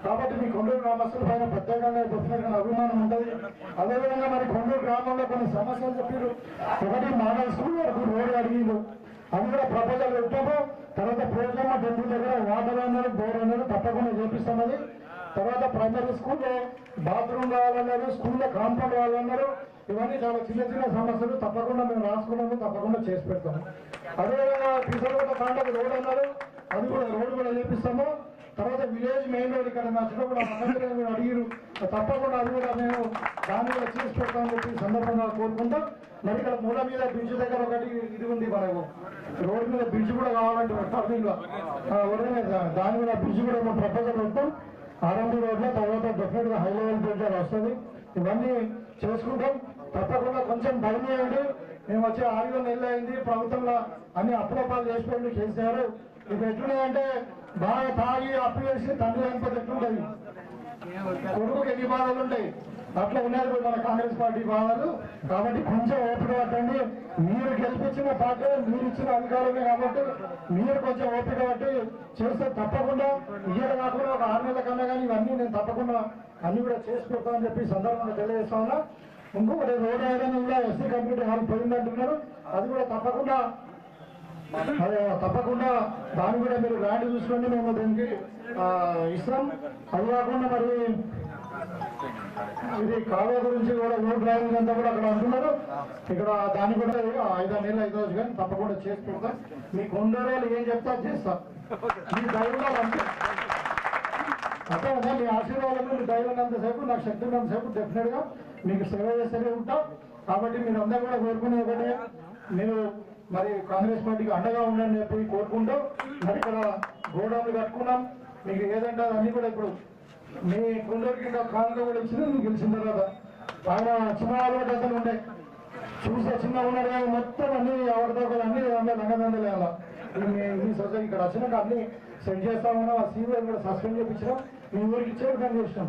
కాబట్టి మీ కొండూరు గ్రామస్తుల పైన ప్రత్యేకంగా చెప్పినటువంటి అభిమానం ఉంటుంది. అదేవిధంగా మరి కొండూరు గ్రామంలో కొన్ని సమస్యలు చెప్పారు. ఒకటి మోడల్ స్కూల్ వరకు రోడ్డు అడిగిండు, అది కూడా ప్రపోజల్ పెట్టాము. తర్వాత ప్రోగ్రామ్ టెంపుల్ దగ్గర వాటర్ అన్నారు, బోర్ అన్నారు, తప్పకుండా చేపిస్తున్నది. తర్వాత ప్రైమరీ స్కూల్లో బాత్రూమ్ కావాలన్నారు, స్కూల్లో కాంపౌండ్ కావాలన్నారు. ఇవన్నీ చాలా చిన్న చిన్న సమస్యలు తప్పకుండా మేము రాసుకున్నాము, తప్పకుండా చేసి పెడతాము. అదేవిధంగా కిషోర్గూడ కాండకు రోడ్ అన్నారు, అది కూడా రోడ్డు కూడా చేపిస్తాము. తర్వాత విలేజ్ మెయిన్ రోడ్ ఇక్కడ నచ్చినప్పుడు మీరు అడిగిరు, తప్పకుండా అది కూడా మేము దాన్ని కూడా చేసి పెడతామని చెప్పి సందర్భంగా కోరుకుంటాం. మరి ఇక్కడ మూల మీద బ్రిడ్జ్ దగ్గర ఒకటి ఇది ఉంది, మనకు రోడ్డు మీద బ్రిడ్జ్ కూడా కావాలంటే దాని మీద బ్రిడ్జ్ కూడా మేము ప్రపోజల్ పెడతాం. ఆర్ఎంపీ రోడ్లో తర్వాత డెఫినెట్గా హై లెవెల్ బ్రిడ్జ్ వస్తుంది. ఇవన్నీ చేసుకుంటాం. తప్పకుండా కొంచెం భయమేయండి. మేము వచ్చే 6 నెలలు అయింది, ప్రభుత్వంలో అన్ని అప్పులపాలు చేసిపోయింది కేసీఆర్. ఇది ఎట్లున్నాయంటే బాగా తాగి అప్పు చేసి తండ్రి చనిపోతే ఎట్లుంటుంది, కొడుకుకి ఎన్ని బాధలు ఉంటాయి, అట్లా ఉన్నది మన కాంగ్రెస్ పార్టీ బాధలు. కాబట్టి కొంచెం ఓపిక పట్టండి. మీరు గెలిపించిన పార్టీ, మీరు ఇచ్చిన అధికారమే కాబట్టి మీరు కొంచెం ఓపిక పట్టి చేస్తే తప్పకుండా ఇయ్యలు కాకుండా ఒక 6 నెలల కన్నా కానీ ఇవన్నీ నేను తప్పకుండా అన్ని కూడా చేసి పెడతామని చెప్పి సందర్భంగా తెలియజేస్తా ఉన్నా. ఇంకొకటి రోడ్ ఏదైనా కూడా ఎస్సీ కమ్యూనిటీ హాల్ పోయిందంటున్నారు, అది కూడా తప్పకుండా దాన్ని కూడా మీరు ల్యాండ్ చూసుకోండి, మేము దీనికి ఇస్తాం. అది కాకుండా మరి ఇది కాలువ గురించి కూడా రోడ్ డ్రైవింగ్ అంతా కూడా అక్కడ అంటున్నారు. ఇక్కడ దాన్ని కూడా 5 నెలలు అయితే కానీ తప్పకుండా చేసి పెడతాం. మీ కొండరోలు ఏం చెప్తా చేస్తా, మీ దైవంలో అంతే అట్లా ఉందా. మీ ఆశీర్వాదాలు మీ దైవన్నంతసేపు, నాకు శక్తి ఉన్నంతసేపు డెఫినెట్ గా మీకు సేవ చేస్తూనే ఉంటాం. కాబట్టి మీరు అందరూ కూడా కోరుకునే ఒకటే, మీరు మరి కాంగ్రెస్ పార్టీకి అండగా ఉండండి చెప్పి కోరుకుంటూ మరి ఇక్కడ గోడౌన్లు కట్టుకున్నాం. మీకు ఏదంటే అన్ని కూడా ఇప్పుడు మీ కొండూరు కింద కానుక కూడా ఇచ్చింది. నువ్వు గెలిచిన తర్వాత ఆయన చిన్న అలవాటు అతను ఉండే చూస్తే చిన్న ఉన్నాడు కానీ మొత్తం అన్ని అవకతవకలు అన్ని లంగదండలు వేయాల. మీ సొసైటీ ఇక్కడ వచ్చినాక అన్ని సెండ్ చేస్తా ఉన్నాం. ఆ సీఓ కూడా సస్పెండ్ చేయించినాం. మీ ఊరికి చైర్మన్ చేసినాం,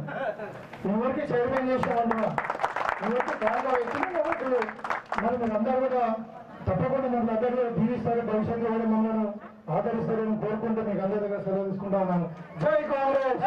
మీ ఊరికి చైర్మన్ చేసినాం అంటున్నా. మీ ఊరికి బాగా వచ్చినాం కాబట్టి మరి మీరు అందరూ కూడా తప్పకుండా మన దగ్గర జీవిస్తారు, భవిష్యత్తులో కూడా మమ్మల్ని ఆదరిస్తారని కోరుకుంటూ మీకు అందరి దగ్గర సెలవు తీసుకుంటా ఉన్నాను. జై కాంగ్రెస్.